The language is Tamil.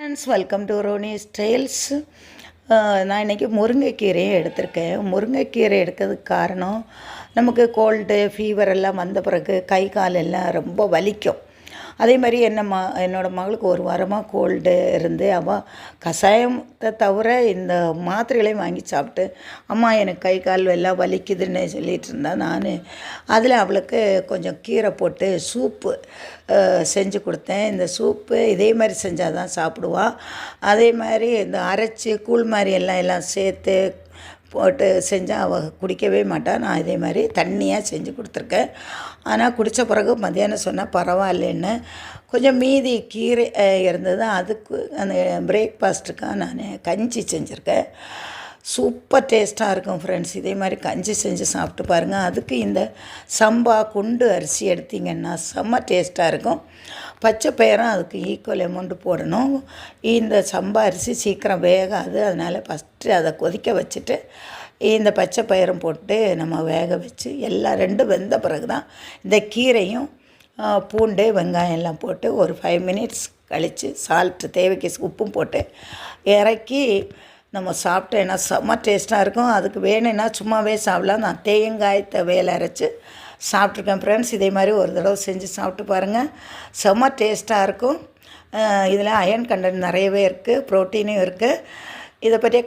Friends, welcome to Roni Styles. நான் இன்றைக்கி முருங்கைக்கீரையும் எடுத்திருக்கேன். முருங்கைக்கீரை எடுக்கிறதுக்கு காரணம், நமக்கு கோல்டு ஃபீவர் எல்லாம் வந்த பிறகு கை கால் எல்லாம் ரொம்ப வலிக்கும். அதே மாதிரி என்னோடய மகளுக்கு ஒரு வாரமாக கோல்டு இருந்து அவள் கஷாயத்தை தவிர இந்த மாத்திரைகளையும் வாங்கி சாப்பிட்டு, அம்மா எனக்கு கை கால் எல்லாம் வலிக்குதுன்னு சொல்லிகிட்டு இருந்தால், நான் அதில் அவளுக்கு கொஞ்சம் கீரை போட்டு சூப்பு செஞ்சு கொடுத்தேன். இந்த சூப்பு இதே மாதிரி செஞ்சால் தான் சாப்பிடுவாள். அதே மாதிரி இந்த அரைச்சி கூழ் மாதிரி எல்லாம் சேர்த்து போட்டு செஞ்சால் அவள் குடிக்கவே மாட்டாள். நான் இதே மாதிரி தண்ணியாக செஞ்சு கொடுத்துருக்கேன். ஆனால் குடித்த பிறகு மத்தியானம் சொன்னால் பரவாயில்லைன்னு கொஞ்சம் மீதி கீரை இருந்தது. அதுக்கு அந்த பிரேக்ஃபாஸ்ட்டுக்காக நான் கஞ்சி செஞ்சுருக்கேன். சூப்பர் டேஸ்ட்டாக இருக்கும் ஃப்ரெண்ட்ஸ். இதே மாதிரி கஞ்சி செஞ்சு சாப்பிட்டு பாருங்கள். அதுக்கு இந்த சம்பா குண்டு அரிசி எடுத்திங்கன்னா செம்ம டேஸ்ட்டாக இருக்கும். பச்சை பயிரும் அதுக்கு ஈக்குவல் அமௌண்ட்டு போடணும். இந்த சம்பா அரிசி சீக்கிரம் வேகாது. அதனால் ஃபஸ்ட்டு அதை கொதிக்க வச்சுட்டு இந்த பச்சை பயிரும் போட்டு நம்ம வேக வச்சு எல்லாம் ரெண்டும் வெந்த பிறகு தான் இந்த கீரையும் பூண்டு வெங்காயம் எல்லாம் போட்டு ஒரு 5 மினிட்ஸ் கழித்து சால்ட்டு தேவைக்கு உப்பும் போட்டு இறக்கி நம்ம சாப்பிட்டேன்னா செம்ம டேஸ்ட்டாக இருக்கும். அதுக்கு வேணும்னா சும்மாவே சாப்பிடலாம். நான் தேங்காய் துவையல் அரைச்சி சாப்பிட்ருக்கேன் ஃப்ரெண்ட்ஸ். இதே மாதிரி ஒரு தடவை செஞ்சு சாப்பிட்டு பாருங்கள். செம்ம டேஸ்ட்டாக இருக்கும். இதில் அயர்ன் கண்டென்ட் நிறையவே இருக்குது, ப்ரோட்டீனும் இருக்குது. இதை பற்றிய